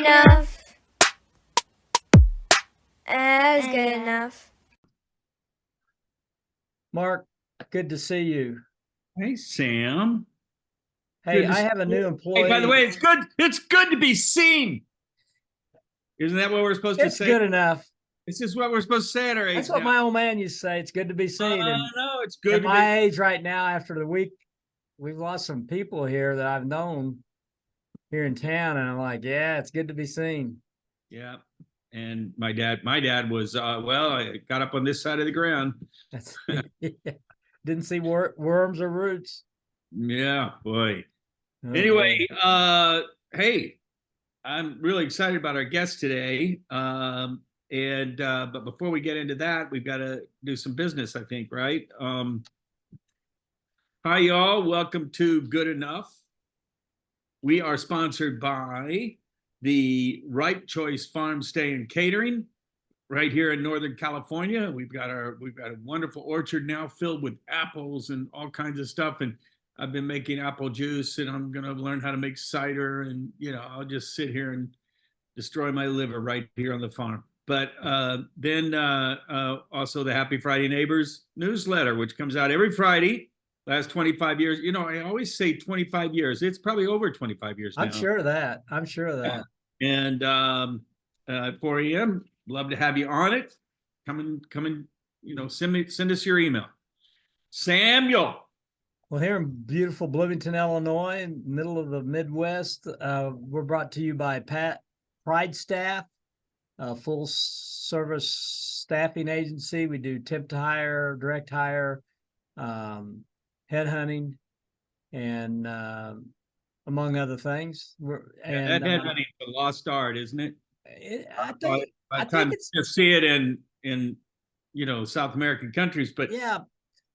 enough. That was good enough. Mark, good to see you. Hey, Sam. Hey, I have a new employee. Hey, by the way, it's good. It's good to be seen. Isn't that what we're supposed to say? It's good enough. This is what we're supposed to say at our age. That's what my old man used to say. It's good to be seen. No, it's good. At my age right now, after the week, we've lost some people here that I've known here in town, and I'm like, yeah, it's good to be seen. Yeah. And my dad was, I got up on this side of the ground. That's didn't see worms or roots. Yeah, boy. Oh, anyway, boy. Hey, I'm really excited about our guest today. But before we get into that, we've got to do some business, I think, right? Hi, y'all. Welcome to Good Enough. We are sponsored by the Right Choice Farm Stay and Catering right here in Northern California. We've got a wonderful orchard now filled with apples and all kinds of stuff. And I've been making apple juice, and I'm going to learn how to make cider. And, I'll just sit here and destroy my liver right here on the farm. But then also the Happy Friday Neighbors newsletter, which comes out every Friday. Last 25 years. I always say 25 years. It's probably over 25 years now. I'm sure of that. And 4 a.m. Love to have you on it. Come and send us your email. Samuel. Well, here in beautiful Bloomington, Illinois, in the middle of the Midwest, we're brought to you by Pride Staff, a full service staffing agency. We do temp to hire, direct hire, headhunting, and among other things. That headhunting is a lost art, isn't it? I think it's, you see it in South American countries, but yeah,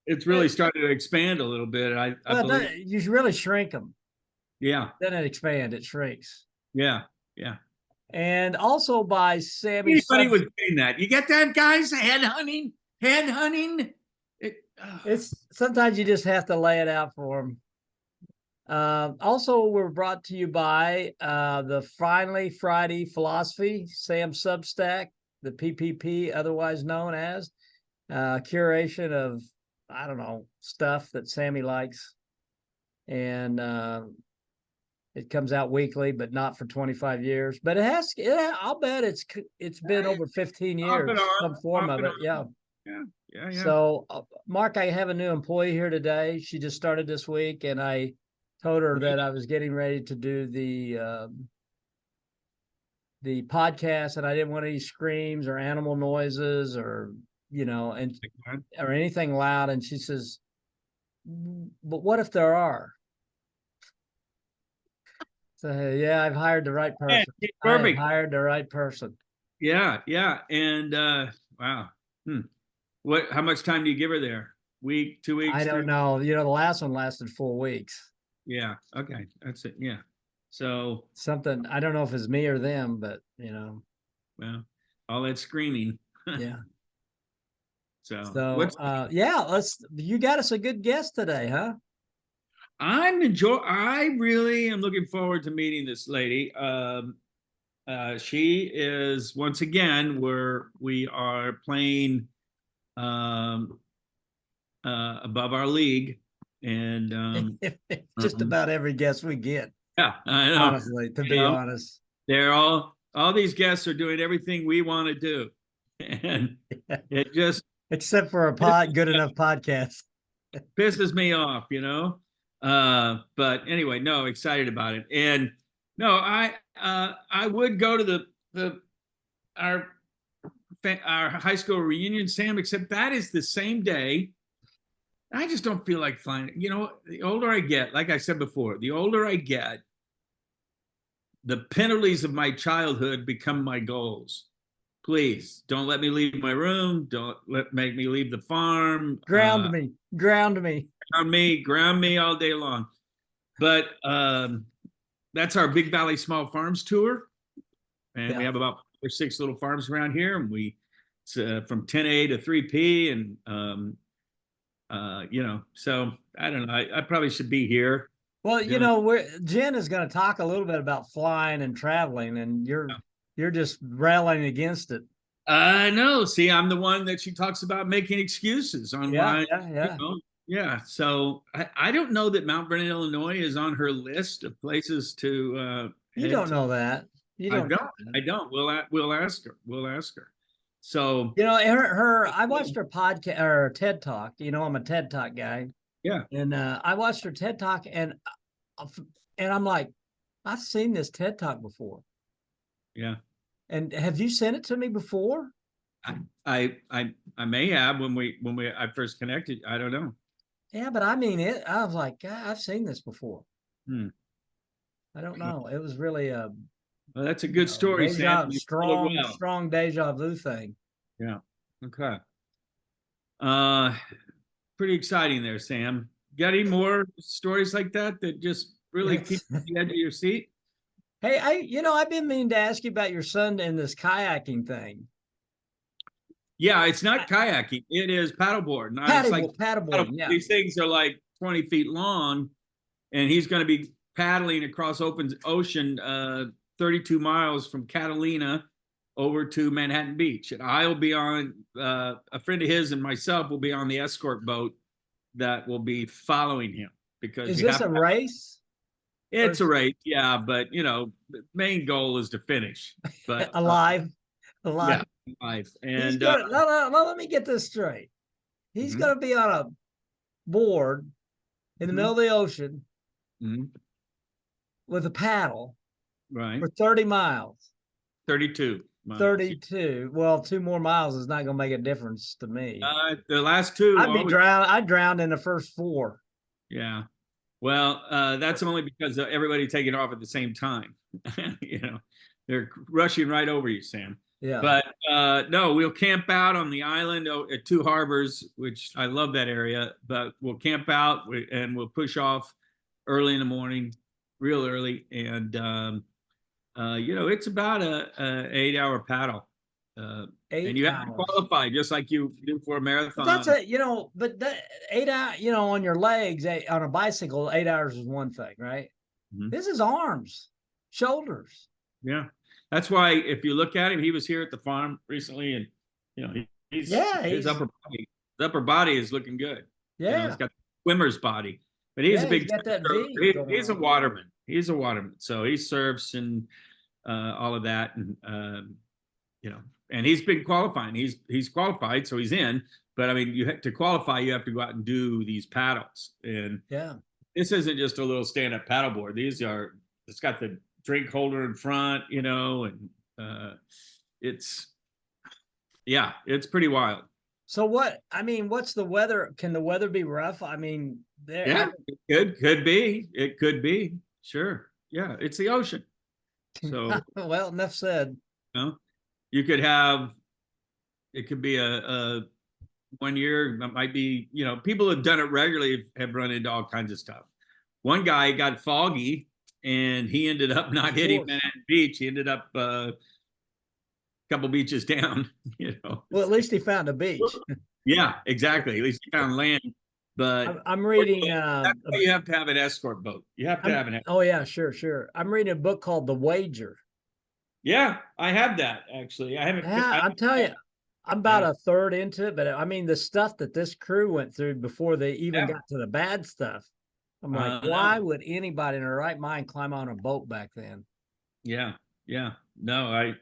it's really started to expand a little bit. I believe you really shrink them. Yeah. Then it expands, it shrinks. Yeah. And also by Sammy. Anybody was saying that. You get that, guys? Headhunting. It's sometimes you just have to lay it out for them. Also, we're brought to you by the Finally Friday Philosophy, Sam Substack, the PPP, otherwise known as curation of, I don't know, stuff that Sammy likes. And it comes out weekly, but not for 25 years. But I'll bet it's been over 15 years, some form of it. Yeah. So, Mark, I have a new employee here today. She just started this week, and I told her that I was getting ready to do the podcast, and I didn't want any screams or animal noises or or anything loud. And she says, "But what if there are?" So yeah, I've hired the right person. Perfect. I hired the right person. Yeah, and wow. How much time do you give her there? Week, 2 weeks? I don't know. The last one lasted 4 weeks. Yeah. Okay. That's it. Yeah. So something, I don't know if it's me or them, but well, all that screaming. Yeah. So you got us a good guest today, huh? I really am looking forward to meeting this lady. She is, once again, we are playing above our league, and just about every guest we get. Yeah, I know. Honestly, to be honest, they're all these guests are doing everything we want to do, and it just except for good enough podcast pisses me off, But anyway, no, excited about it, and no, I would go to our high school reunion, Sam, except that is the same day. I just don't feel like flying. The older I get, like I said before, the older I get, the penalties of my childhood become my goals. Please don't let me leave my room. Don't make me leave the farm. Ground me all day long. But that's our Big Valley Small Farms tour, and we have about 5 or 6 little farms around here, and it's from 10A to 3P, and so I don't know. I probably should be here. Well, you doing- know, Jen is going to talk a little bit about flying and traveling, and you're just railing against it. I know. See, I'm the one that she talks about making excuses on Yeah, why. yeah. Yeah. So I don't know that Mount Vernon, Illinois, is on her list of places to You head don't to. know that. You I don't. don't. Know that. I don't. We'll ask her. We'll ask her. So You know, I watched her podcast or TED Talk. You know, I'm a TED Talk guy, yeah. and I watched her TED Talk, uh, and I'm like, I've seen this TED Talk before. Yeah. And have you sent it to me before? I may have when I first connected. I don't know. Yeah, but I mean it. I was like, God, I've seen this before. Hmm. I don't know. It was really a Well, that's a good story, Sam. You told it well. strong deja vu thing. Yeah. Okay. Uh, pretty exciting there, Sam. Got any more stories like that that just really keep you at the edge of your seat? Hey, I've been meaning to ask you about your son and this kayaking thing. Yeah, it's not kayaking. It is paddleboard. Now, it's like Paddleboard. Yeah. these things are like 20 feet long, and he's going to be paddling across open ocean 32 miles from Catalina over to Manhattan Beach. And I'll be on, a friend of his and myself will be on the escort boat that will be following him. Because Is this a race? It's a race, yeah, but the main goal is to finish. But alive. Yeah, alive. And let me get this straight. He's Mhm. going to be on a board in the middle of the ocean with a paddle right, for 30 miles. 32 miles. 32. Well, 2 more miles is not going to make a difference to me. The last two, I drowned in the first 4. yeah. Well, that's only because everybody taking off at the same time. They're rushing right over you, Sam. Yeah. But no, we'll camp out on the island at 2 Harbors, which I love that area. But we'll camp out and we'll push off early in the morning, real early, and it's about a 8-hour paddle. 8 and you have hours. to qualify just like you do for a marathon. But that's it, but that 8 hours, on your legs, on a bicycle, 8 hours is one thing, right? Mhm. This is arms, shoulders. Yeah. That's why if you look at him, he was here at the farm recently, and his upper body is looking good. Yeah. He's got the swimmer's body, but he's a big. He's got that V. He's a waterman. He's a waterman, so he surfs and all of that, and and he's been qualifying. He's qualified, so he's in. But I mean, to qualify, you have to go out and do these paddles, and this isn't just a little stand-up paddleboard. It's got the drink holder in front, and it's pretty wild. So what's the weather? Can the weather be rough? I mean, it could be. Sure. Yeah, it's the ocean. So well, enough said. You could have, it could be a 1 year, it might be, people have done it regularly, have run into all kinds of stuff. One guy got foggy and he ended up not hitting Manhattan Beach. He ended up a couple beaches down, Well, at least he found a beach. Yeah, exactly. At least he found land. But I'm reading. That's why you have to have an escort boat. You have to have an escort. Oh yeah, sure. I'm reading a book called The Wager. Yeah, I have that actually. I haven't. Yeah, I'm telling you, I'm about a third into it, but I mean the stuff that this crew went through before they even got to the bad stuff. I'm like, why would anybody in their right mind climb on a boat back then? Yeah. No,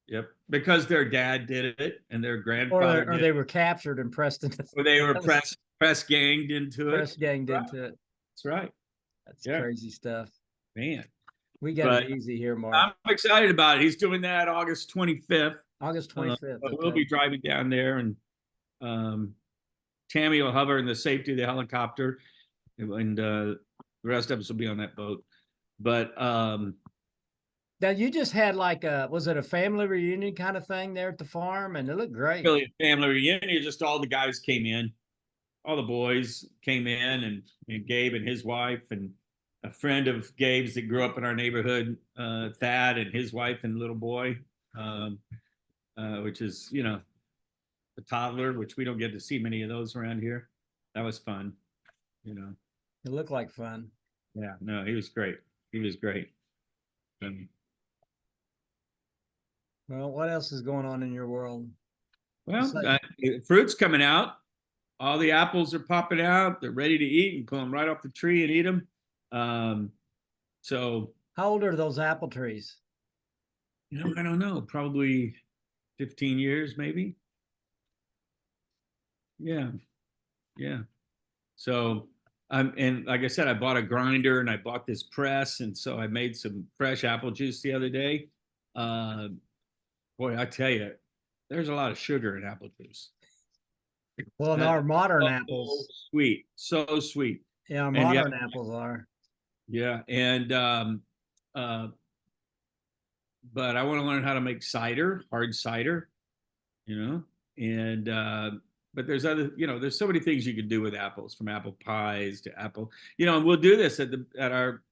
yep. Because their dad did it and their grandfather or they were captured and pressed into or they were press ganged into it. Press ganged into it. That's right. That's crazy stuff. Man. We got it easy here, Mark. I'm excited about it. He's doing that August 25th. August 25th. We'll be driving down there, and Tammy will hover in the safety of the helicopter, and the rest of us will be on that boat. But now you just had was it a family reunion kind of thing there at the farm? And it looked great. Really a family reunion. Just all the guys came in, all the boys came in, and Gabe and his wife, and a friend of Gabe's that grew up in our neighborhood, Thad and his wife and little boy, which is, a toddler, which we don't get to see many of those around here. That was fun, It looked like fun. Yeah, no, he was great. He was great. And, Well, what else is going on in your world? well, Besides- fruit's coming out. All the apples are popping out. They're ready to eat. You pull them right off the tree and eat them. So, How old are those apple trees? I don't know, probably 15 years, maybe. Yeah, yeah. So, and like I said, I bought a grinder and I bought this press, and so I made some fresh apple juice the other day. Boy, I tell you, there's a lot of sugar in apple juice. Well, in our modern apples, sweet, so sweet. yeah, our And yeah, modern apples are. yeah, and but I want to learn how to make cider, hard cider, and but there's other, there's so many things you can do with apples, from apple pies to apple, and we'll do this at our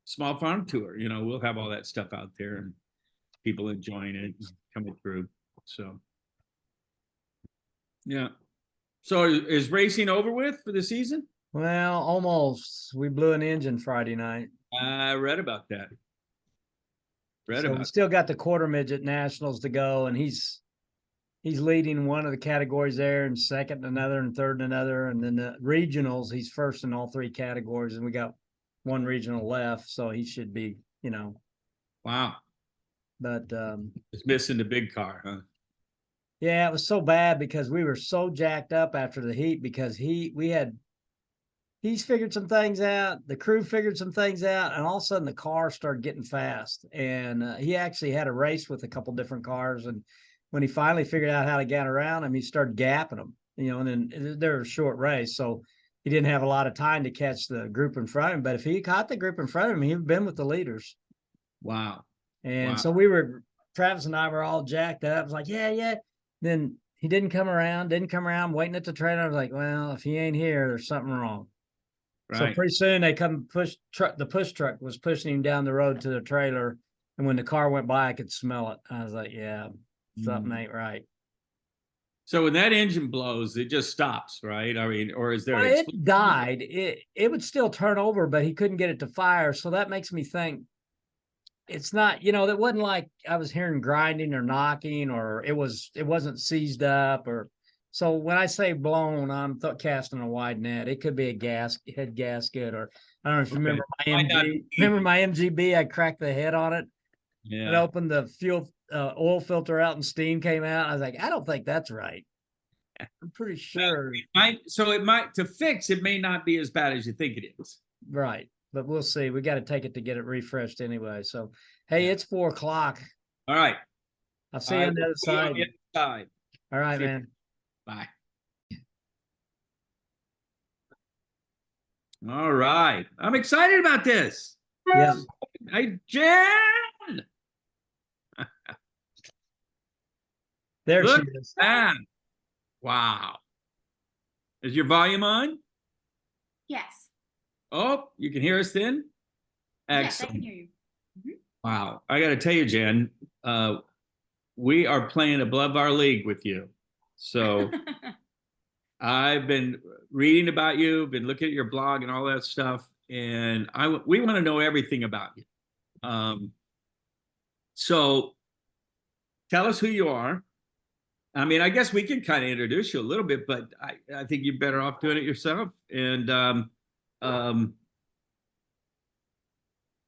small farm tour. We'll have all that stuff out there and people enjoying it, coming through. So, yeah. So is racing over with for the season? Well, almost. We blew an engine Friday night. I read about that. So we still got the quarter midget nationals to go, and he's leading one of the categories there, and second in another, and third in another, and then the regionals, he's first in all three categories, and we got one regional left, so he should be, Wow. But Just missing the big car, huh? yeah, it was so bad because we were so jacked up after the heat because he's figured some things out. The crew figured some things out, and all of a sudden the car started getting fast. And he actually had a race with a couple different cars. And when he finally figured out how to get around them, he started gapping them. And then they're a short race, so he didn't have a lot of time to catch the group in front of him. But if he caught the group in front of him, he'd been with the leaders. Wow. And Wow. so Travis and I were all jacked up. I was like, yeah. Then he didn't come around, waiting at the trailer. I was like, well, if he ain't here, there's something wrong. Right. So pretty soon they come the push truck was pushing him down the road to the trailer. And when the car went by, I could smell it. I was like, yeah, something ain't right. So when that engine blows, it just stops, right? I mean, or is there? Well, it died. It would still turn over, but he couldn't get it to fire. So that makes me think it's not, that wasn't like I was hearing grinding or knocking, or it wasn't seized up, or so when I say blown, I'm casting a wide net. It could be a head gasket, or I don't know if you remember my MGB. I cracked the head on it. Yeah. And opened the oil filter out, and steam came out. I was like, I don't think that's right. I'm pretty sure. So it might, to fix, it may not be as bad as you think it is. Right. But we'll see. We got to take it to get it refreshed anyway. So, hey, it's 4:00. All right. I'll see you on the other side. All right, man. Bye. All right. I'm excited about this. Yeah. Hey, Jen. There Look she is. at that. Wow. Is your volume on? Yes. Oh, you can hear us then? Excellent. Yes, I can hear you. Wow. I got to tell you, Jen, we are playing above our league with you. So I've been reading about you, been looking at your blog and all that stuff, and we want to know everything about you. So tell us who you are. I mean, I guess we can kind of introduce you a little bit, but I think you're better off doing it yourself. And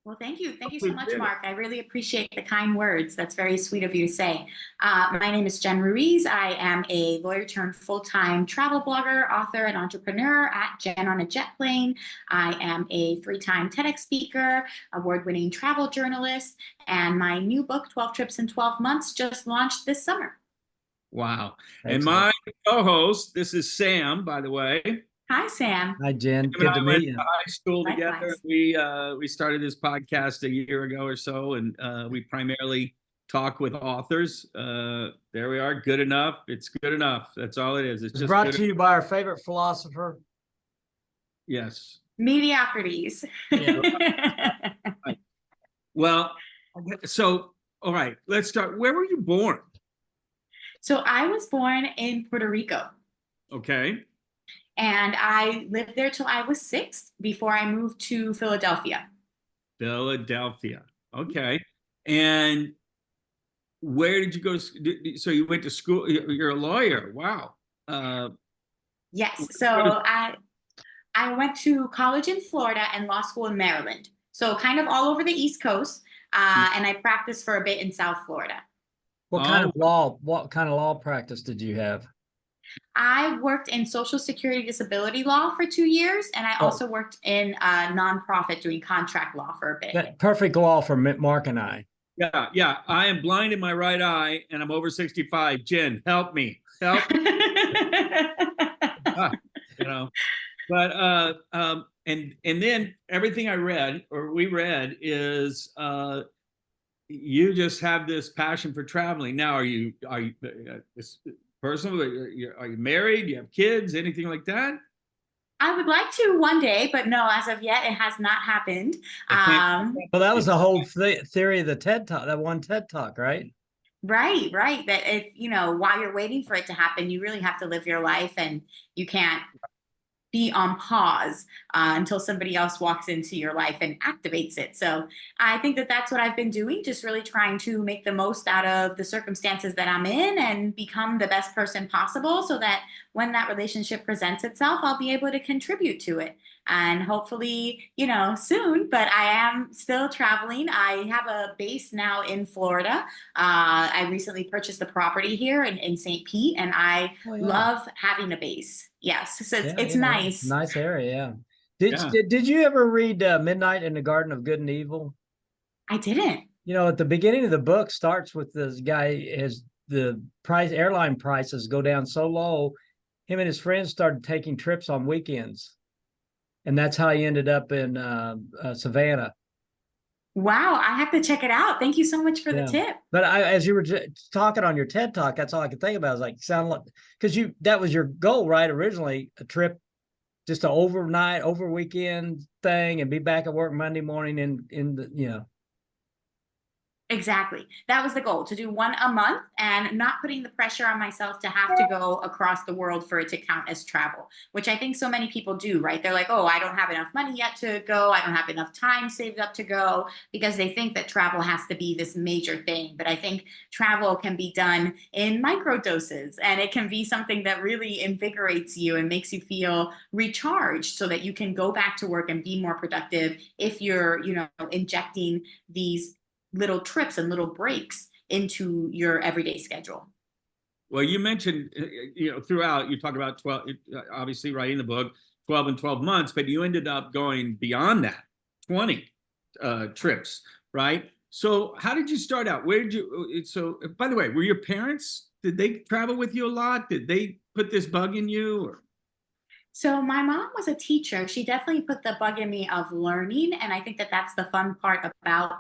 well, thank you. Thank you so much, Mark. I really appreciate the kind words. That's very sweet of you to say. My name is Jen Ruiz. I am a lawyer turned full-time travel blogger, author, and entrepreneur at Jen on a Jet Plane. I am a 3-time TEDx speaker, award-winning travel journalist, and my new book, 12 Trips in 12 Months, just launched this summer. Wow. Excellent. And my co-host, this is Sam, by the way. Hi, Sam. Hi, Jen. Good to meet you. High school together. Likewise. We started this podcast a year ago or so, and we primarily talk with authors. There we are. Good enough. It's good enough. That's all it is. It's just brought to you by our favorite philosopher. Yes. Mediocrities. Yeah. Well, so all right. Let's start. Where were you born? So I was born in Puerto Rico. Okay. And I lived there till I was 6 before I moved to Philadelphia. Philadelphia. Okay. And where did you go? So you went to school. You're a lawyer. Wow. Yes. So I went to college in Florida and law school in Maryland. So kind of all over the East Coast. And I practiced for a bit in South Florida. What kind of law? What kind of law practice did you have? I worked in Social Security disability law for 2 years, and I also worked in a nonprofit doing contract law for a bit. That perfect law for Mark and I. Yeah, yeah. I am blind in my right eye, and I'm over 65. Jen, help me. Help. You know, but and then everything I read or we read is you just have this passion for traveling. Now, are you this personal? Are you married? Do you have kids? Anything like that? I would like to one day, but no, as of yet, it has not happened. Well, that was the whole theory of the TED Talk, that one TED Talk, right? Right. That if, while you're waiting for it to happen, you really have to live your life, and you can't be on pause until somebody else walks into your life and activates it. So I think that that's what I've been doing, just really trying to make the most out of the circumstances that I'm in and become the best person possible, so that when that relationship presents itself, I'll be able to contribute to it. And hopefully, soon, but I am still traveling. I have a base now in Florida. I recently purchased a property here in St. Pete, and I love having a base. Yes, so it's nice. Nice area, yeah. Did you ever read Midnight in the Garden of Good and Evil? I didn't. At the beginning of the book starts with this guy, as the airline prices go down so low, him and his friends started taking trips on weekends. And that's how he ended up in Savannah. Wow, I have to check it out. Thank you so much for the tip. But as you were talking on your TED Talk, that's all I could think about. I was like, sound like, because that was your goal, right? Originally, a trip, just an over weekend thing, and be back at work Monday morning in the. Exactly. That was the goal, to do one a month and not putting the pressure on myself to have to go across the world for it to count as travel, which I think so many people do, right? They're like, oh, I don't have enough money yet to go. I don't have enough time saved up to go, because they think that travel has to be this major thing. But I think travel can be done in micro doses, and it can be something that really invigorates you and makes you feel recharged, so that you can go back to work and be more productive if you're, injecting these little trips and little breaks into your everyday schedule. Well, you mentioned, throughout, you talk about 12, obviously writing the book, 12 and 12 months, but you ended up going beyond that, 20 trips, right? So how did you start out? Where did you, so by the way, were your parents, did they travel with you a lot? Did they put this bug in you? Or? So my mom was a teacher. She definitely put the bug in me of learning. And I think that that's the fun part about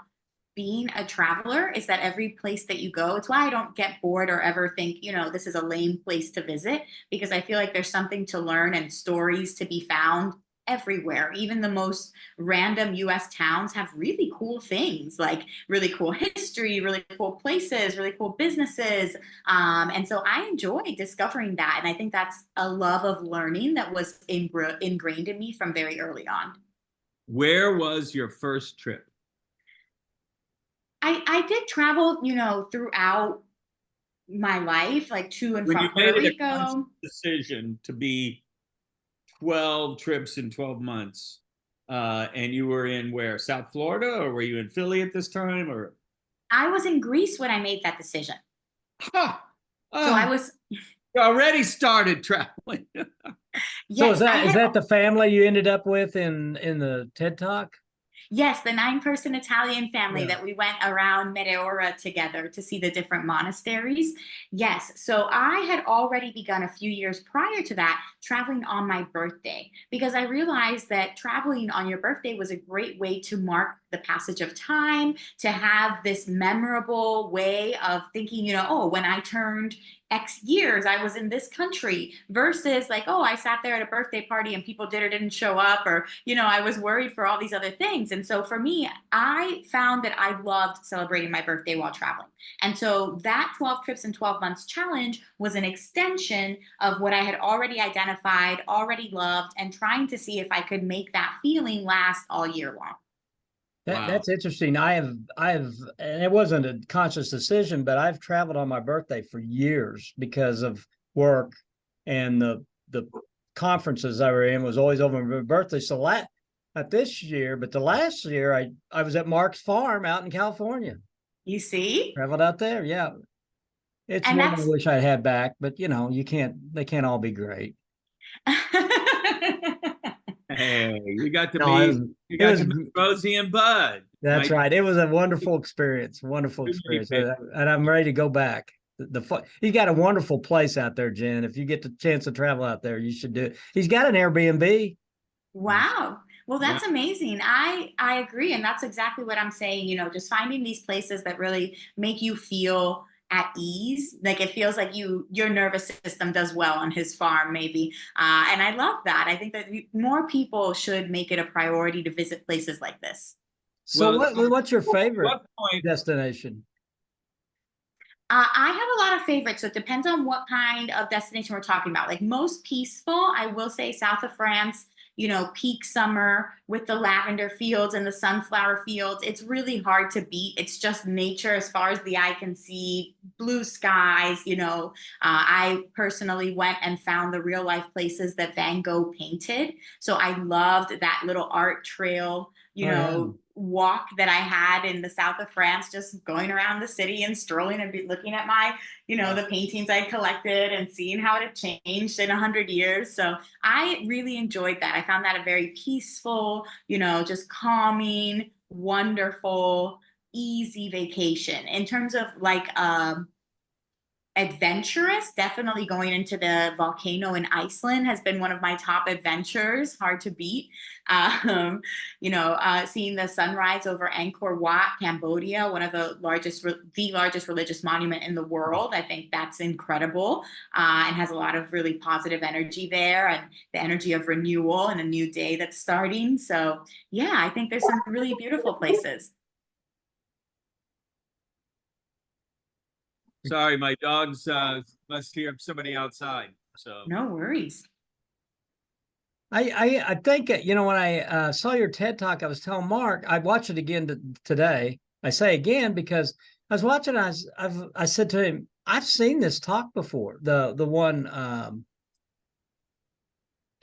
being a traveler, is that every place that you go, it's why I don't get bored or ever think, this is a lame place to visit, because I feel like there's something to learn and stories to be found everywhere. Even the most random US towns have really cool things, like really cool history, really cool places, really cool businesses. And so I enjoy discovering that. And I think that's a love of learning that was ingrained in me from very early on. Where was your first trip? I did travel, throughout my life, like to and from Puerto Rico. When you made a decision to be 12 trips in 12 months, and you were in where? South Florida, or were you in Philly at this time? Or I was in Greece when I made that decision. Huh. So I was. You already started traveling. Yes, so is that the family you ended up with in the TED Talk? Yes, the 9-person Italian family that we went around Meteora together to see the different monasteries. Yes, so I had already begun a few years prior to that traveling on my birthday, because I realized that traveling on your birthday was a great way to mark the passage of time, to have this memorable way of thinking, when I turned X years I was in this country, versus like, oh, I sat there at a birthday party and people did or didn't show up, or, I was worried for all these other things. And so for me, I found that I loved celebrating my birthday while traveling. And so that 12 trips in 12 months challenge was an extension of what I had already identified, already loved, and trying to see if I could make that feeling last all year long. That's interesting. I have, and it wasn't a conscious decision, but I've traveled on my birthday for years because of work, and the conferences I were in was always over my birthday. So not this year, but the last year I was at Mark's farm out in California. You see? Traveled out there. Yeah. It's And one I that's wish I'd had back, but they can't all be great. Hey, you got to No, meet Rosie and Bud. That's right. It was a wonderful experience. Wonderful experience. And I'm ready to go back. He's got a wonderful place out there, Jen. If you get the chance to travel out there, you should do it. He's got an Airbnb. Wow. Well, that's amazing. I agree. And that's exactly what I'm saying, just finding these places that really make you feel at ease. Like it feels like your nervous system does well on his farm, maybe. And I love that. I think that more people should make it a priority to visit places like this. So what's your favorite destination? I have a lot of favorites, so it depends on what kind of destination we're talking about. Like most peaceful, I will say south of France, peak summer with the lavender fields and the sunflower fields. It's really hard to beat. It's just nature as far as the eye can see, blue skies. I personally went and found the real life places that Van Gogh painted. So I loved that little art trail, walk that I had in the south of France, just going around the city and strolling and looking at my, the paintings I collected and seeing how it had changed in 100 years. So I really enjoyed that. I found that a very peaceful, just calming, wonderful, easy vacation. In terms of like adventurous, definitely going into the volcano in Iceland has been one of my top adventures. Hard to beat. Seeing the sunrise over Angkor Wat, Cambodia, one of the largest religious monument in the world. I think that's incredible, and has a lot of really positive energy there, and the energy of renewal and a new day that's starting. So yeah, I think there's some really beautiful places. Sorry, my dogs must hear somebody outside. So no worries. I think when I saw your TED Talk, I was telling Mark I watched it again today. I say again because I was watching. I said to him, I've seen this talk before. The one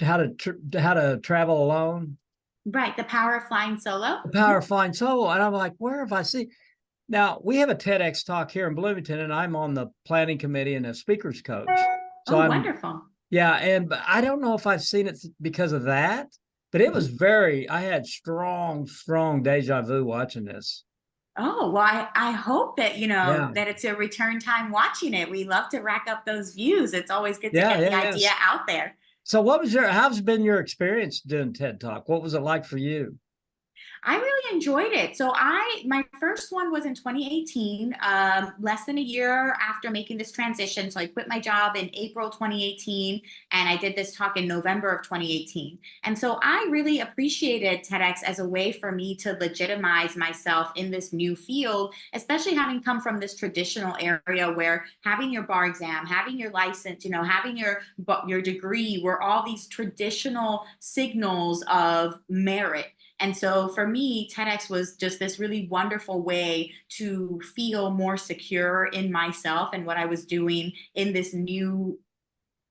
how to travel alone. Right, the power of flying solo. The power of flying solo, and I'm like, where have I seen? Now, we have a TEDx talk here in Bloomington, and I'm on the planning committee and a speaker's coach. So wonderful. Yeah, but I don't know if I've seen it because of that, but it was I had strong deja vu watching this. Oh, well, I hope that, that it's a return time watching it. We love to rack up those views. It's always good to get the idea out there. So how's been your experience doing TED Talk? What was it like for you? I really enjoyed it. So my first one was in 2018, less than a year after making this transition. So I quit my job in April 2018, and I did this talk in November of 2018. And so I really appreciated TEDx as a way for me to legitimize myself in this new field, especially having come from this traditional area where having your bar exam, having your license, having your degree were all these traditional signals of merit. And so for me, TEDx was just this really wonderful way to feel more secure in myself and what I was doing in this new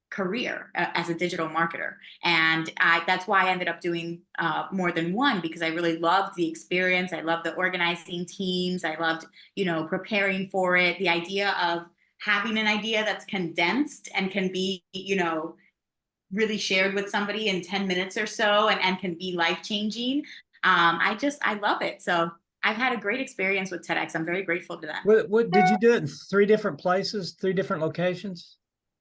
career as a digital marketer. And that's why I ended up doing more than one, because I really loved the experience. I loved the organizing teams. I loved, preparing for it. The idea of having an idea that's condensed and can be, really shared with somebody in 10 minutes or so and can be life-changing. I love it. So I've had a great experience with TEDx. I'm very grateful to them. What did you do it in 3 different places, 3 different locations?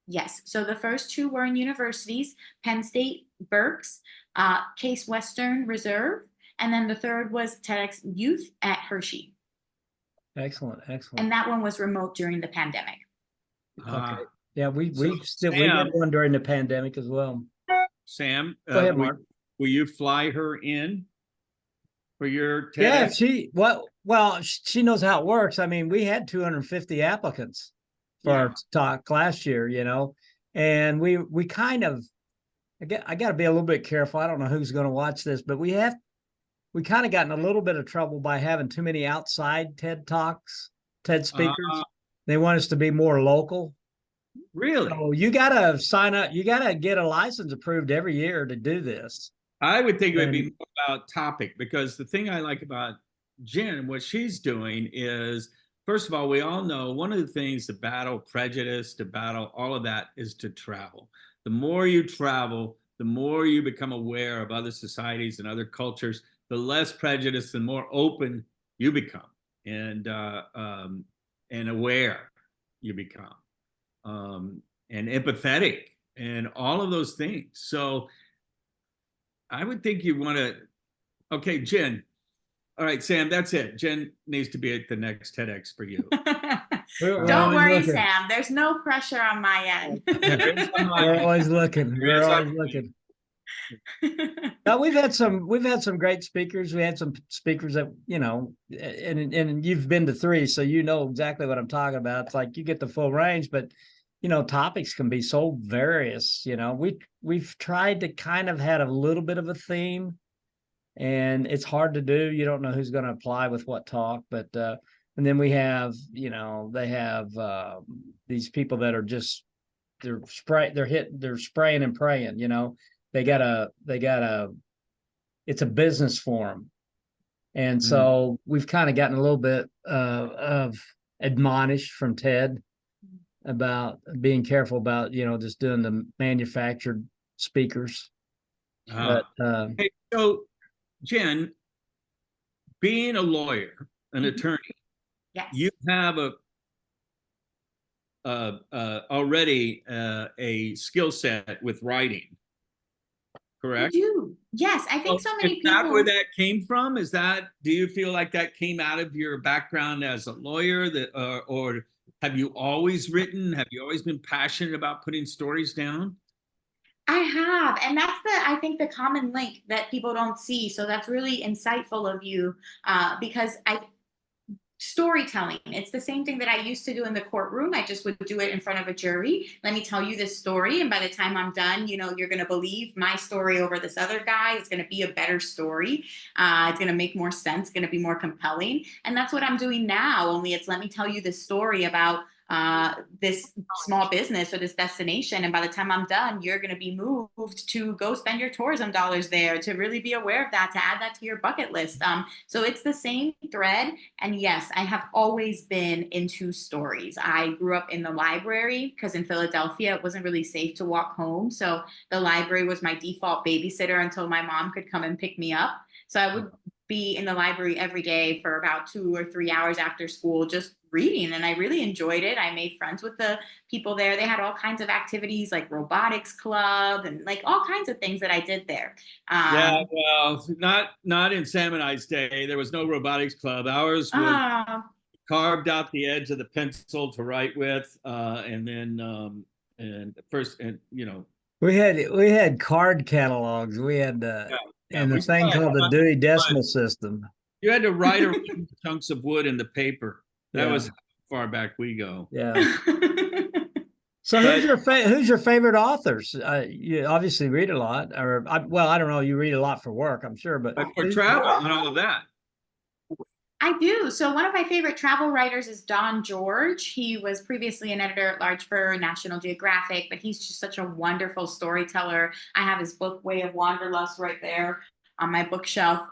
Yes. So the first 2 were in universities, Penn State, Berks, Case Western Reserve. And then the third was TEDx Youth at Hershey. Excellent. And that one was remote during the pandemic. Okay. Yeah, we So, we Sam, did one during the pandemic as well. Sam, Go ahead, Mark. will you fly her in for your Yeah, TEDx? well, she knows how it works. I mean, we had 250 applicants for Yeah. our talk last year, you know, and we kind of, I got to be a little bit careful. I don't know who's going to watch this, but we kind of gotten a little bit of trouble by having too many outside TED Talks, TED speakers. They want us to be more local. Really? So you got to sign up. You got to get a license approved every year to do this. I would think it would be And more about topic, because the thing I like about Jen, what she's doing is, first of all, we all know one of the things to battle prejudice, to battle all of that, is to travel. The more you travel, the more you become aware of other societies and other cultures, the less prejudice, the more open you become, and aware you become, and empathetic, and all of those things. So I would think you want to. Okay, Jen. All right, Sam, that's it. Jen needs to be at the next TEDx for you. Don't worry, Sam. There's no pressure on my end. We're always looking. We're always looking. Now we've had some great speakers. We had some speakers that, you know, and you've been to 3, so you know exactly what I'm talking about. It's like you get the full range, but you know, topics can be so various. You know, we've tried to kind of had a little bit of a theme, and it's hard to do. You don't know who's going to apply with what talk, but and then we have, you know, they have these people that are just they're spraying and praying. You know, they got a it's a business forum, and so we've kind of gotten a little bit of admonished from TED about being careful about, you know, just doing the manufactured speakers. But hey, so Jen, being a lawyer, an attorney, yes, you have already a skill set with writing, correct? I do. Yes, I think so many Is that people. where that came from? Is that, do you feel like that came out of your background as a lawyer, that or have you always written? Have you always been passionate about putting stories down? I have, and that's I think the common link that people don't see. So that's really insightful of you, because storytelling. It's the same thing that I used to do in the courtroom. I just would do it in front of a jury. Let me tell you this story. And by the time I'm done, you know, you're going to believe my story over this other guy. It's going to be a better story. It's going to make more sense, going to be more compelling. And that's what I'm doing now. Only it's let me tell you this story about this small business or this destination. And by the time I'm done, you're going to be moved to go spend your tourism dollars there, to really be aware of that, to add that to your bucket list. So it's the same thread. And yes, I have always been into stories. I grew up in the library because in Philadelphia, it wasn't really safe to walk home. So the library was my default babysitter until my mom could come and pick me up. So I would be in the library every day for about 2 or 3 hours after school, just reading. And I really enjoyed it. I made friends with the people there. They had all kinds of activities like robotics club and like all kinds of things that I did there. Yeah, well, not in Sam and I's day. There was no robotics club. Ours was carved out the edge of the pencil to write with, and then we had card catalogs. We had and the thing called the Dewey Decimal System. You had to write around chunks of wood in the paper. That was how far back we go. Yeah. So who's your favorite authors? You obviously read a lot, or I don't know. You read a lot for work, I'm sure, but for travel and all of that. I do. So one of my favorite travel writers is Don George. He was previously an editor at large for National Geographic, but he's just such a wonderful storyteller. I have his book, Way of Wanderlust, right there on my bookshelf.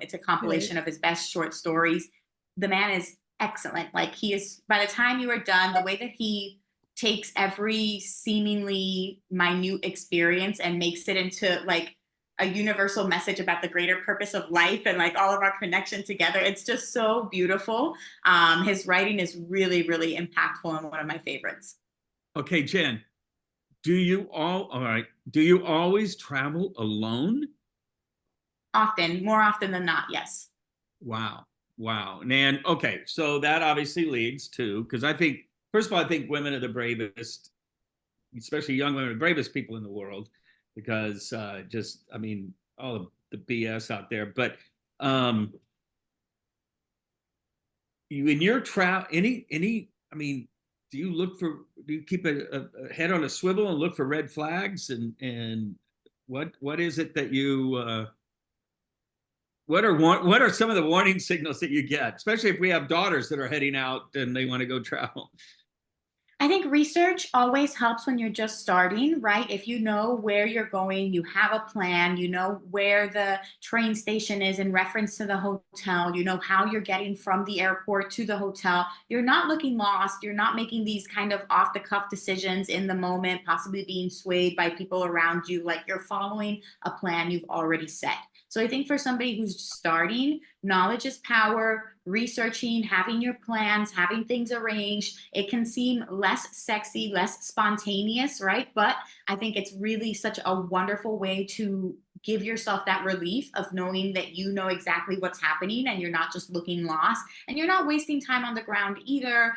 It's a compilation of his best short stories. The man is excellent. Like, he is, by the time you are done, the way that he takes every seemingly minute experience and makes it into like a universal message about the greater purpose of life and like all of our connection together. It's just so beautiful. His writing is really, really impactful and one of my favorites. Okay, Jen, do you always travel alone? Often, more often than not, yes. Wow. And okay, so that obviously leads to, because I think, first of all, I think women are the bravest especially young women, the bravest people in the world, because just, I mean, all of the BS out there. But you in your travel, I mean, do you keep a head on a swivel and look for red flags, and what is it that you what are some of the warning signals that you get, especially if we have daughters that are heading out and they want to go travel? I think research always helps when you're just starting, right? If you know where you're going, you have a plan, you know where the train station is in reference to the hotel, you know how you're getting from the airport to the hotel. You're not looking lost. You're not making these kind of off the cuff decisions in the moment, possibly being swayed by people around you. Like, you're following a plan you've already set. So I think for somebody who's starting, knowledge is power. Researching, having your plans, having things arranged, it can seem less sexy, less spontaneous, right? But I think it's really such a wonderful way to give yourself that relief of knowing that you know exactly what's happening and you're not just looking lost, and you're not wasting time on the ground either,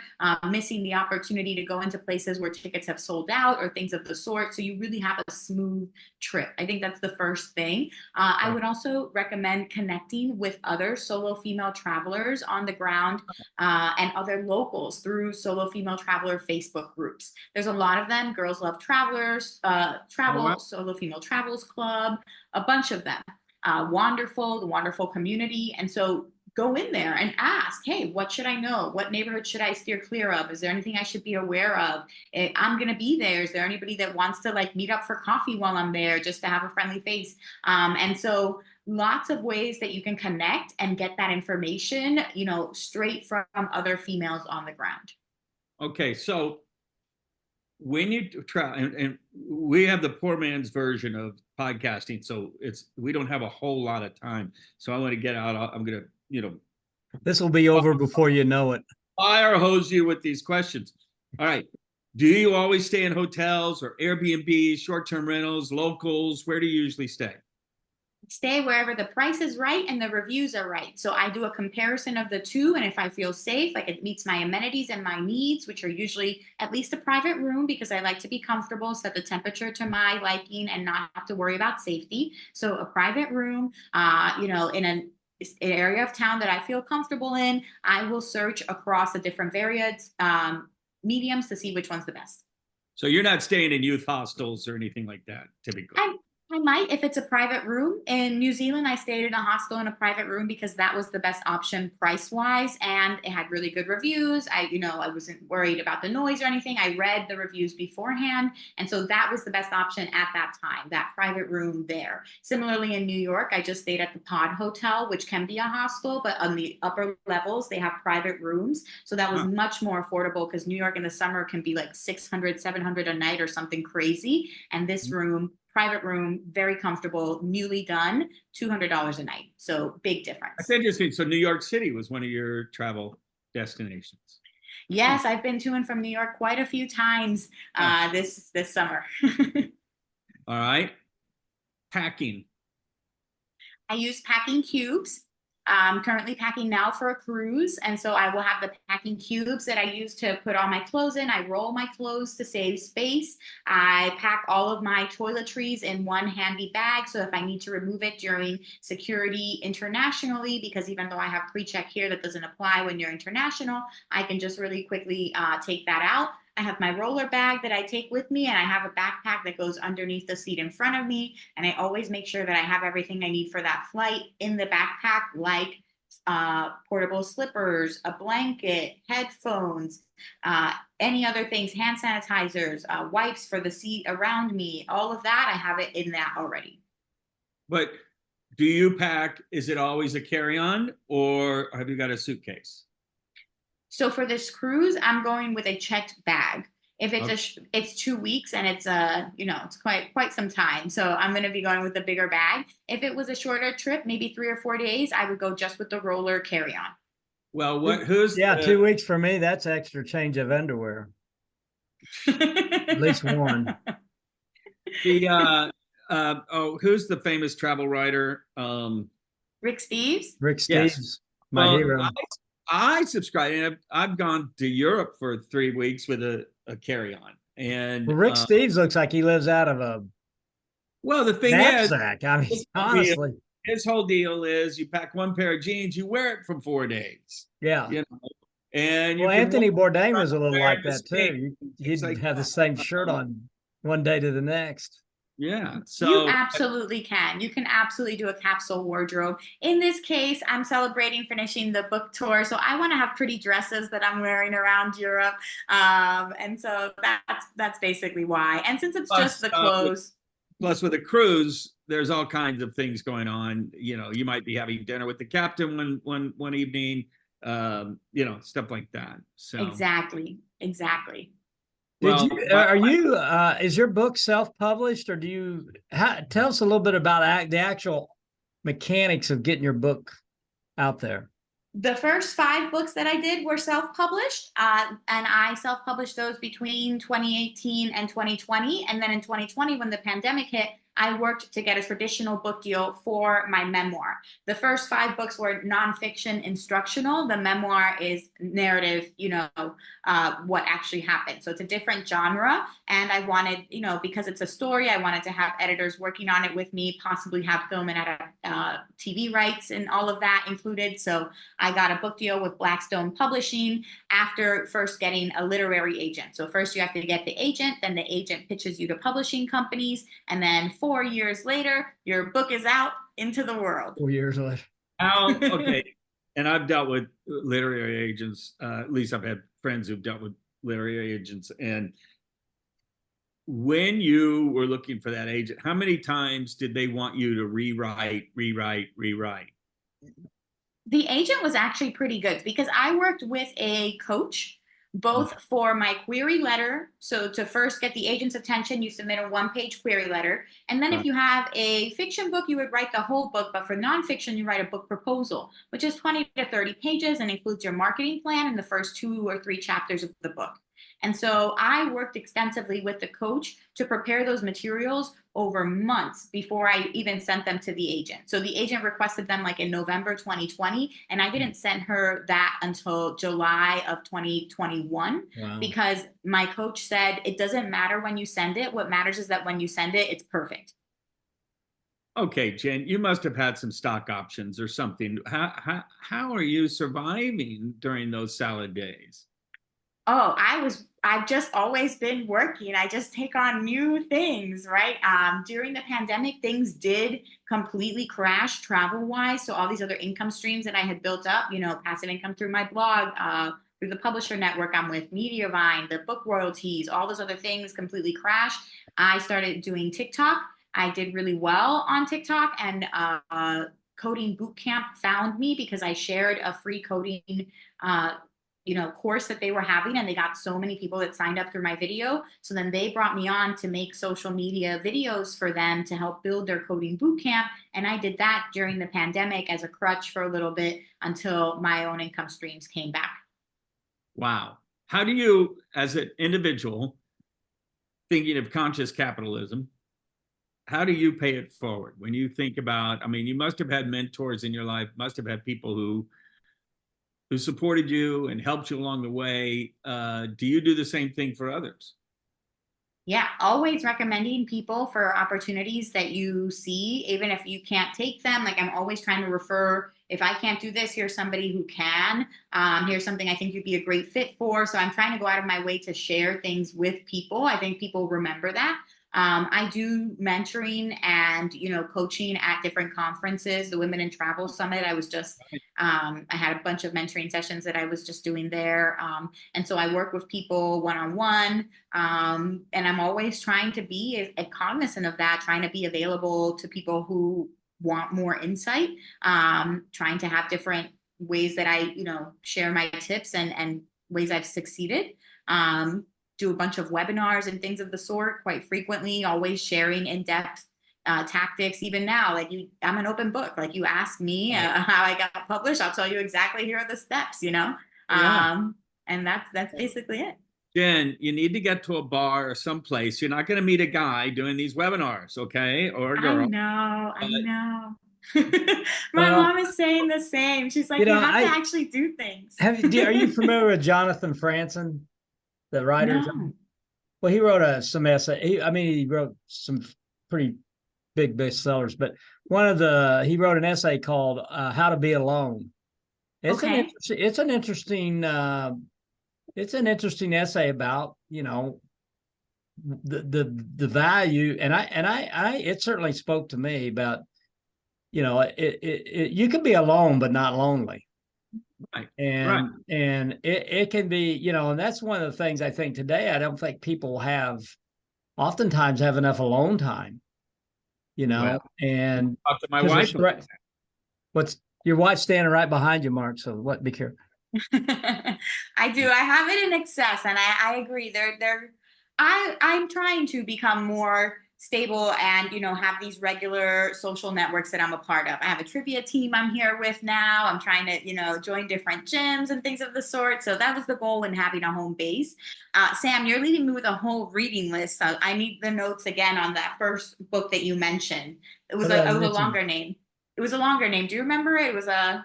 missing the opportunity to go into places where tickets have sold out or things of the sort. So you really have a smooth trip. I think that's the first thing. I would also recommend connecting with other solo female travelers on the ground, and other locals through solo female traveler Facebook groups. There's a lot of them. Girls Love Travelers, Solo Female Travels Club, a bunch of them. The wonderful community. And so go in there and ask, hey, what should I know? What neighborhood should I steer clear of? Is there anything I should be aware of? I'm going to be there. Is there anybody that wants to like meet up for coffee while I'm there, just to have a friendly face? And so lots of ways that you can connect and get that information, straight from other females on the ground. Okay, so when you travel, and we have the poor man's version of podcasting, so we don't have a whole lot of time. So I want to get out. I'm gonna, this will be over before you know it. Fire hose you with these questions. All right. Do you always stay in hotels or Airbnb, short-term rentals, locals? Where do you usually stay? Stay wherever the price is right and the reviews are right. So I do a comparison of the two. And if I feel safe, like it meets my amenities and my needs, which are usually at least a private room, because I like to be comfortable, set the temperature to my liking and not have to worry about safety. So a private room, in an area of town that I feel comfortable in, I will search across the different various mediums to see which one's the best. So you're not staying in youth hostels or anything like that, typically? I might, if it's a private room. In New Zealand, I stayed in a hostel in a private room because that was the best option price-wise, and it had really good reviews. I wasn't worried about the noise or anything. I read the reviews beforehand, and so that was the best option at that time, that private room there. Similarly, in New York, I just stayed at the Pod Hotel, which can be a hostel, but on the upper levels, they have private rooms. So that was much more affordable, because New York in the summer can be like $600, $700 a night or something crazy. And this room, private room, very comfortable, newly done, $200 a night. So big difference. That's interesting. So New York City was one of your travel destinations. Yes, I've been to and from New York quite a few times this summer. All right. Packing. I use packing cubes. I'm currently packing now for a cruise, and so I will have the packing cubes that I use to put all my clothes in. I roll my clothes to save space. I pack all of my toiletries in one handy bag, so if I need to remove it during security internationally, because even though I have pre-check here, that doesn't apply when you're international, I can just really quickly take that out. I have my roller bag that I take with me, and I have a backpack that goes underneath the seat in front of me. And I always make sure that I have everything I need for that flight in the backpack, like portable slippers, a blanket, headphones, any other things, hand sanitizers, wipes for the seat around me, all of that, I have it in that already. But do you pack, is it always a carry-on, or have you got a suitcase? So for this cruise, I'm going with a checked bag. If it's it's 2 weeks and it's it's quite some time. So I'm going to be going with a bigger bag. If it was a shorter trip, maybe 3 or 4 days, I would go just with the roller carry-on. Well, 2 weeks for me, that's extra change of underwear. At least one. Who's the famous travel writer? Rick Steves? Rick Steves, my hero. I subscribe, and I've gone to Europe for 3 weeks with a carry-on, And Well, Rick Steves looks like he lives out of a well, the thing is, knapsack. I mean, honestly, his whole deal is you pack one pair of jeans, you wear it for 4 days. yeah. You know, and you Well, can Anthony walk Bourdain was a little around like the that state, too. things He'd like have the that. same shirt on one day to the next. Yeah. You So absolutely can. You can absolutely do a capsule wardrobe. In this case, I'm celebrating finishing the book tour, so I want to have pretty dresses that I'm wearing around Europe, and so that's basically why. And since it's just plus, the clothes, plus with a cruise, there's all kinds of things going on. You know, you might be having dinner with the captain one evening, you know, stuff like that. So exactly. Did well, you, are you, is your book self-published or do you, tell us a little bit about the actual mechanics of getting your book out there? The first 5 books that I did were self-published, and I self-published those between 2018 and 2020. And then in 2020, when the pandemic hit, I worked to get a traditional book deal for my memoir. The first 5 books were nonfiction instructional. The memoir is narrative, what actually happened. So it's a different genre. And I wanted, because it's a story, I wanted to have editors working on it with me, possibly have film and TV rights and all of that included. So I got a book deal with Blackstone Publishing after first getting a literary agent. So first you have to get the agent, then the agent pitches you to publishing companies, and then 4 years later, your book is out into the world. 4 years later. okay. And I've dealt with literary agents. At least I've had friends who've dealt with literary agents. And when you were looking for that agent, how many times did they want you to rewrite? The agent was actually pretty good because I worked with a coach both for my query letter. So to first get the agent's attention, you submit a 1-page query letter. And then if you have a fiction book, you would write the whole book. But for nonfiction, you write a book proposal, which is 20 to 30 pages and includes your marketing plan in the first 2 or 3 chapters of the book. And so I worked extensively with the coach to prepare those materials over months before I even sent them to the agent. So the agent requested them like in November 2020, and I didn't send her that until July of 2021. Wow. Because my coach said, it doesn't matter when you send it. What matters is that when you send it, it's perfect. Okay, Jen, you must have had some stock options or something. How are you surviving during those salad days? Oh, I've just always been working. I just take on new things, right? During the pandemic, things did completely crash travel-wise. So all these other income streams that I had built up, passive income through my blog, through the publisher network I'm with, Mediavine, the book royalties, all those other things completely crashed. I started doing TikTok. I did really well on TikTok, and Coding Bootcamp found me because I shared a free coding course that they were having, and they got so many people that signed up through my video. So then they brought me on to make social media videos for them to help build their coding bootcamp. And I did that during the pandemic as a crutch for a little bit until my own income streams came back. Wow. How do you, as an individual, thinking of conscious capitalism, how do you pay it forward? When you think about, you must have had mentors in your life, must have had people who supported you and helped you along the way. Do you do the same thing for others? Yeah, always recommending people for opportunities that you see, even if you can't take them. Like, I'm always trying to refer, if I can't do this, here's somebody who can. Here's something I think you'd be a great fit for. So I'm trying to go out of my way to share things with people. I think people remember that. I do mentoring and, coaching at different conferences. The Women in Travel Summit, I had a bunch of mentoring sessions that I was just doing there. And so I work with people one-on-one. And I'm always trying to be cognizant of that, trying to be available to people who want more insight, trying to have different ways that I, share my tips and ways I've succeeded. Do a bunch of webinars and things of the sort quite frequently, always sharing in-depth tactics. Even now, I'm an open book. Like, you ask me how I got published, I'll tell you exactly, here are the steps, Yeah. And that's basically it. Jen, you need to get to a bar or someplace. You're not going to meet a guy doing these webinars, okay? Or a girl. I know. My mom is saying the same. She's like, you have to actually do things. Are you familiar with Jonathan Franzen, the writer? No. Well, he wrote some essay. He wrote some pretty big bestsellers, but he wrote an essay called "How to Be Alone." It's an Okay. interesting. It's an interesting essay about the value, and it certainly spoke to me about you can be alone but not lonely. Right. Right. And it can be, and that's one of the things I think today. I don't think people oftentimes have enough alone time, Well, and talk to my because wife. what's your wife standing right behind you, Mark? So be careful. I do. I have it in excess, and I agree. I'm trying to become more stable and have these regular social networks that I'm a part of. I have a trivia team I'm here with now. I'm trying to join different gyms and things of the sort. So that was the goal in having a home base. Sam, you're leaving me with a whole reading list. So I need the notes again on that first book that you mentioned. It was a longer name. It was a longer name. Do you remember it? It was a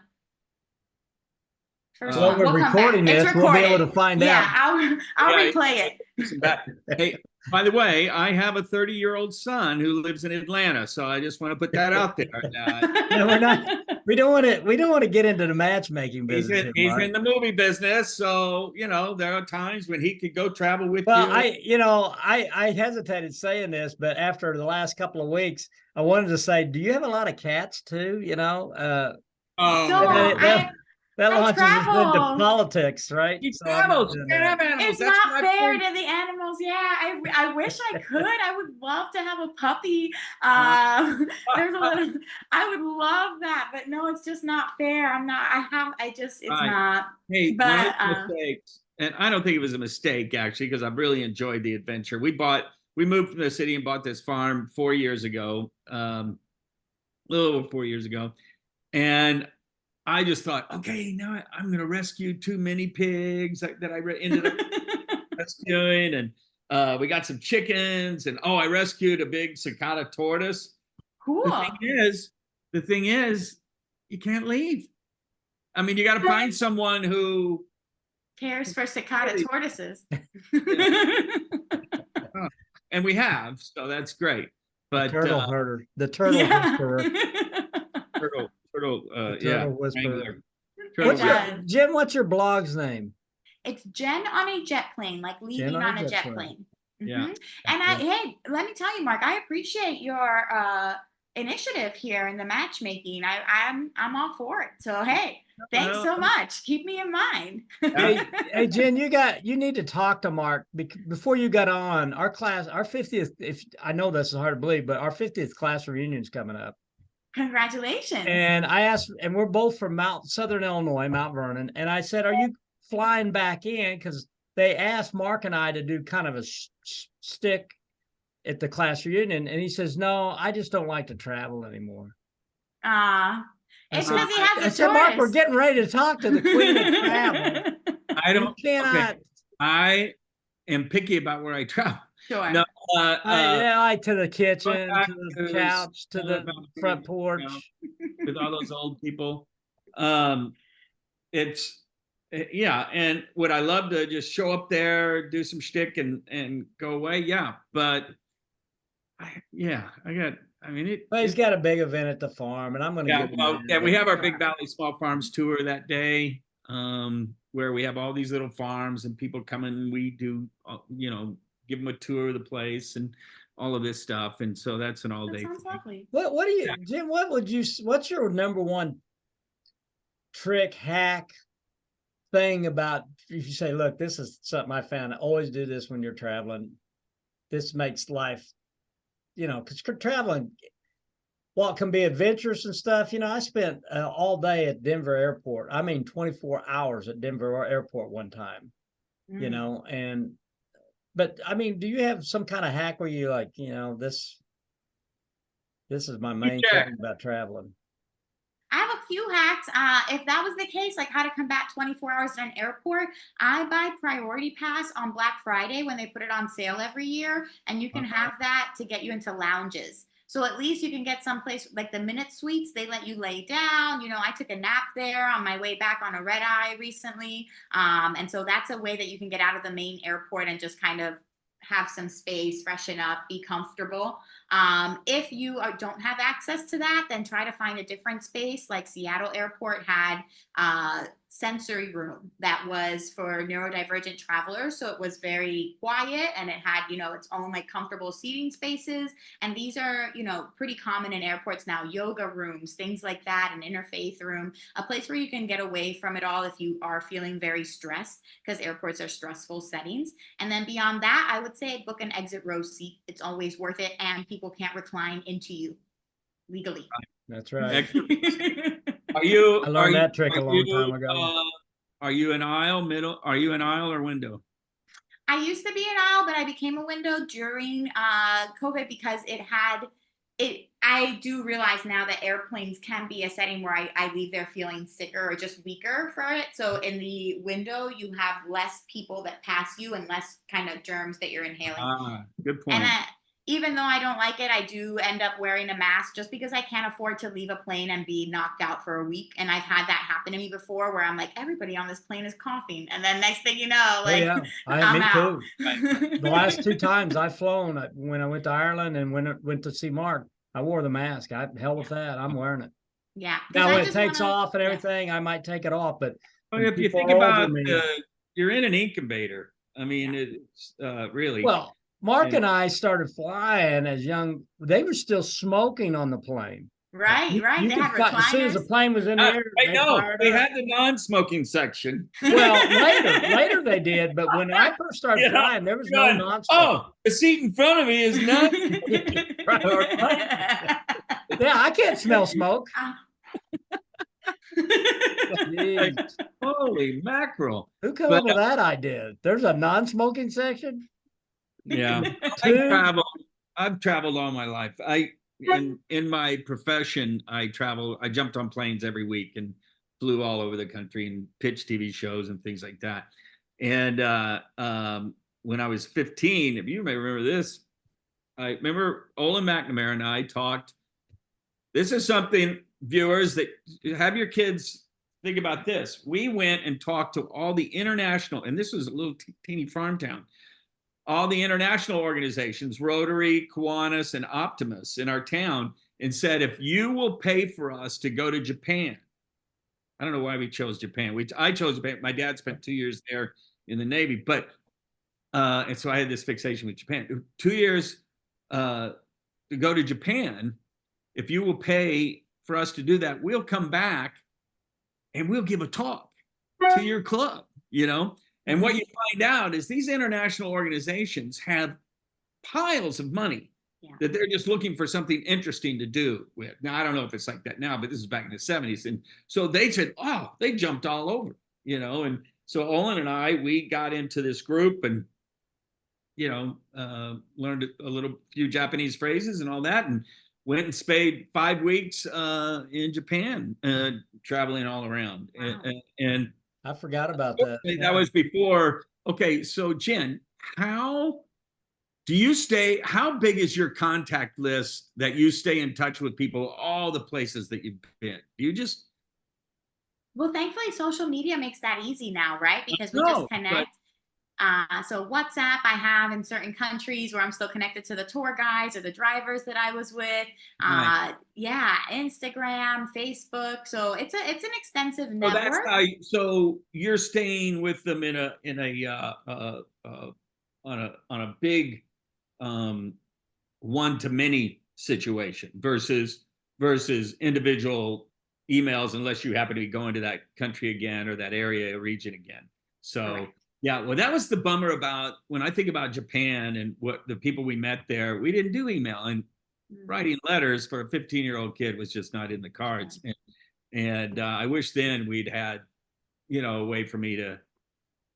first one. We're recording this. We'll be able to find out. Yeah, I'll replay it. Hey, by the way, I have a 30-year-old son who lives in Atlanta, so I just want to put that out there. No, we're not. We don't want to get into the matchmaking business. He's in the movie business, so there are times when he could go travel with you. Well, I hesitated saying this, but after the last couple of weeks, I wanted to say, do you have a lot of cats too? That launches us into politics, right? You animals, you can't have animals. It's That's not fair to the animals. Yeah, I wish I could. I would love to have a puppy. I would love that, but no, it's just not fair. It's right. Not. Hey, but mistakes, and I don't think it was a mistake actually, because I've really enjoyed the adventure. We moved from the city and bought this farm 4 years ago, a little over 4 years ago, and I just thought, okay, now I'm going to rescue 2 mini pigs that I ended up rescuing. And we got some chickens. And I rescued a big cicada tortoise. Cool. The thing is, you can't leave. I mean, you got to find someone who cares for cicada tortoises. And we have, so that's great. But the turtle herder, the turtle whisperer. Yeah. Whisperer. Jen, what's your blog's name? It's Jen on a jet plane, like leaving on a jet plane. Yeah. And hey, let me tell you, Mark, I appreciate your initiative here in the matchmaking. I'm all for it. So hey, thanks so much. Keep me in mind. Hey, Jen, you need to talk to Mark before you got on. Our 50th. If I know this is hard to believe, but our 50th class reunion is coming up. Congratulations. And I asked, and we're both from Southern Illinois, Mount Vernon. And I said, are you flying back in? Because they asked Mark and I to do kind of a stick at the class reunion. And he says, no, I just don't like to travel anymore. It's because he has I said, Mark, we're getting ready to talk to the queen of travel. I am picky about where I travel. Sure. No, like to the kitchen, to the couch, to the front porch, with all those old people. It's and would I love to just show up there, do some shtick, and go away? Yeah, but he's got a big event at the farm, and I'm going to we have our Big Valley Small Farms tour that day, where we have all these little farms and people come in. We do, give them a tour of the place and all of this stuff. And so that's an all day. Sounds lovely. What do you, Jim, what's your number one trick, hack thing about, if you say, look, this is something I found, I always do this when you're traveling. This makes life, because traveling, while it can be adventurous and stuff, I spent all day at Denver Airport. 24 hours at Denver Airport one time, but do you have some kind of hack where you like, this is my main thing about traveling? I have a few hacks. If that was the case, like how to come back 24 hours at an airport, I buy Priority Pass on Black Friday when they put it on sale every year, and you can have that to get you into lounges. So at least you can get someplace like the Minute Suites. They let you lay down. I took a nap there on my way back on a red eye recently. And so that's a way that you can get out of the main airport and just kind of have some space, freshen up, be comfortable. If you don't have access to that, then try to find a different space. Like Seattle Airport had sensory room that was for neurodivergent travelers. So it was very quiet and it had, its own like comfortable seating spaces. And these are, pretty common in airports now, yoga rooms, things like that, an interfaith room, a place where you can get away from it all if you are feeling very stressed, because airports are stressful settings. And then beyond that, I would say book an exit row seat. It's always worth it. And people can't recline into you legally. That's right. I learned that trick a long time ago. Are you an aisle, middle? Are you an aisle or window? I used to be an aisle, but I became a window during COVID because I do realize now that airplanes can be a setting where I leave there feeling sicker or just weaker for it. So in the window, you have less people that pass you and less kind of germs that you're inhaling. Good point. And even though I don't like it, I do end up wearing a mask just because I can't afford to leave a plane and be knocked out for a week. And I've had that happen to me before where I'm like, everybody on this plane is coughing. And then next thing you know, like, I'm out. Too. The last 2 times I've flown, when I went to Ireland and when I went to see Mark, I wore the mask. Hell with that. I'm wearing it. Yeah. Now when it takes off and everything, I might take it off. But if you think about you're in an incubator. I mean, it's really. Well, Mark and I started flying as young. They were still smoking on the plane. Right. They had recliners. As soon as the plane was in the air. I know. They had the non-smoking section. Well, later they did. But when I first started flying, there was no non-smoking. Oh, the seat in front of me is not. Yeah, I can't smell smoke. Holy mackerel. Who came up with that idea? There's a non-smoking section? Yeah. I've traveled all my life. In my profession, I jumped on planes every week and flew all over the country and pitched TV shows and things like that. And when I was 15, if you may remember this, I remember Olin McNamara and I talked. This is something, viewers, that have your kids think about this. We went and talked to all the international, and this was a little teeny farm town, all the international organizations, Rotary, Kiwanis, and Optimus in our town, and said, if you will pay for us to go to Japan. I don't know why we chose Japan. I chose Japan. My dad spent 2 years there in the Navy, but and so I had this fixation with Japan. 2 years to go to Japan. If you will pay for us to do that, we'll come back and we'll give a talk to your club, And what you find out is these international organizations have piles of money that they're just looking for something interesting to do with. Now, I don't know if it's like that now, but this is back in the 70s. And so they said, they jumped all over, And so Olin and I, we got into this group and, learned a few Japanese phrases and all that. And went and stayed 5 weeks in Japan, traveling all around. Wow. And I forgot about that. That was before. Okay, so Jen, how big is your contact list that you stay in touch with people, all the places that you've been? Do you just? Well, thankfully, social media makes that easy now, right? Because we just connect. So WhatsApp I have in certain countries where I'm still connected to the tour guides or the drivers that I was with. Instagram, Facebook. So it's an extensive network. So you're staying with them on a big one-to-many situation versus individual emails, unless you happen to be going to that country again or that area or region again. So. Correct. Yeah, well, that was the bummer about when I think about Japan and what the people we met there, we didn't do email, and writing letters for a 15-year-old kid was just not in the cards. And I wish then we'd had, a way for me to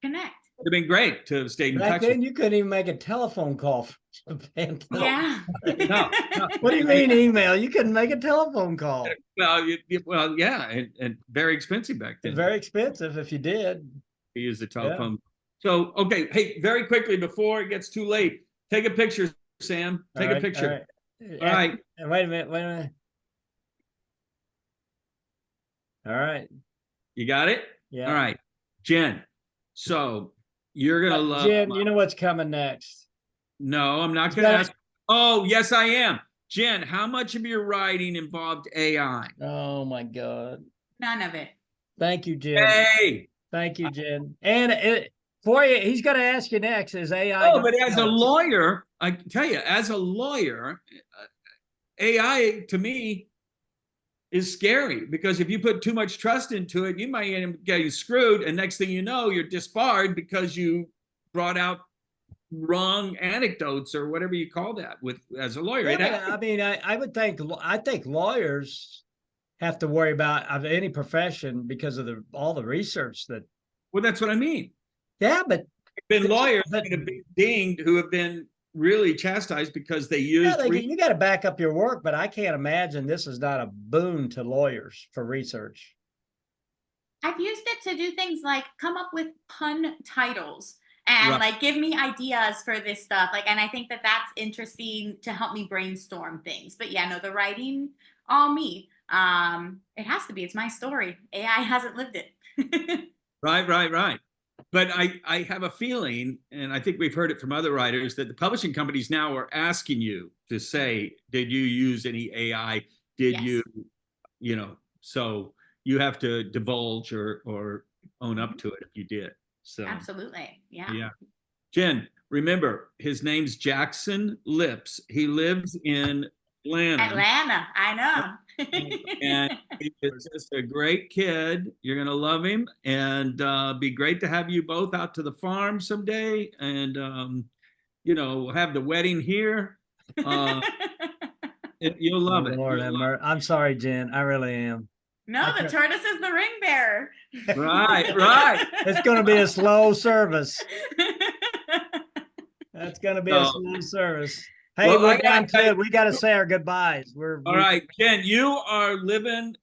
connect. It would have been great to have stayed in touch. Back then, you couldn't even make a telephone call from Japan. Yeah. No. What do you mean email? You couldn't make a telephone call. Well, yeah, and very expensive back then. Very expensive if you did. You use the telephone. Yeah. So, okay. Hey, very quickly before it gets too late, take a picture, Sam. Take a picture. All right. Wait a minute. All right. You got it? Yeah. All right. Jen, so you're going to love. Jen, you know what's coming next? No, I'm not He's going to got- ask. Oh, yes, I am. Jen, how much of your writing involved AI? Oh my God. None of it. Thank you, Jen. Hey. Thank you, Jen. And for you, he's going to ask you next, is AI? Oh, but as a lawyer, I can tell you, as a lawyer, AI to me is scary because if you put too much trust into it, you might end up getting screwed. And next thing you know, you're disbarred because you brought out wrong anecdotes or whatever you call that with as a lawyer. Yeah, I mean, I think lawyers have to worry about of any profession because of all the research that. Well, that's what I mean. Yeah, but Been lawyers that have been dinged who have been really chastised because they used. you got to back up your work, but I can't imagine this is not a boon to lawyers for research. I've used it to do things like come up with pun titles and Right. like give me ideas for this stuff. Like, and I think that that's interesting to help me brainstorm things. But yeah, no, the writing, all me. It has to be. It's my story. AI hasn't lived it. Right. But I have a feeling, and I think we've heard it from other writers, that the publishing companies now are asking you to say, did you use any AI? Did Yes. you know, so you have to divulge or own up to it if you did. So Absolutely. Yeah. yeah. Jen, remember, his name's Jackson Lips. He lives in Atlanta. Atlanta. I know. And he's just a great kid. You're going to love him. And be great to have you both out to the farm someday. And, you know, we'll have the wedding here. You'll love it. Lord have mercy. I'm sorry, Jen. I really am. No, the tortoise is the ring bearer. Right. It's going to be a slow service. That's going to be a slow service. Hey, Well, we're down to it. We got to say our goodbyes. All right, Jen, you are living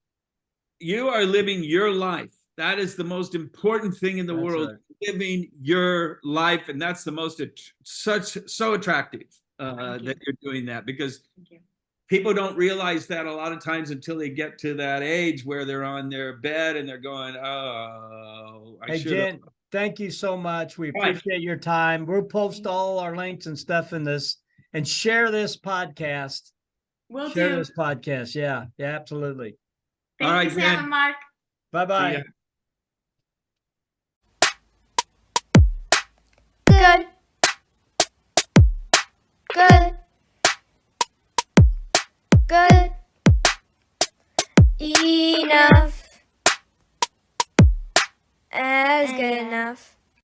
your life. That is the most important thing in the world, right. living your life. And that's the most so attractive that you're doing that, because people don't realize that a lot of times until they get to that age where they're on their bed and they're going, oh, Hey, Jen, thank you so much. We appreciate your time. We'll post all our links and stuff in this and share this podcast. Share this podcast. Yeah, absolutely. Thank you, Sam and Mark. Bye-bye. Good. Enough. As good enough.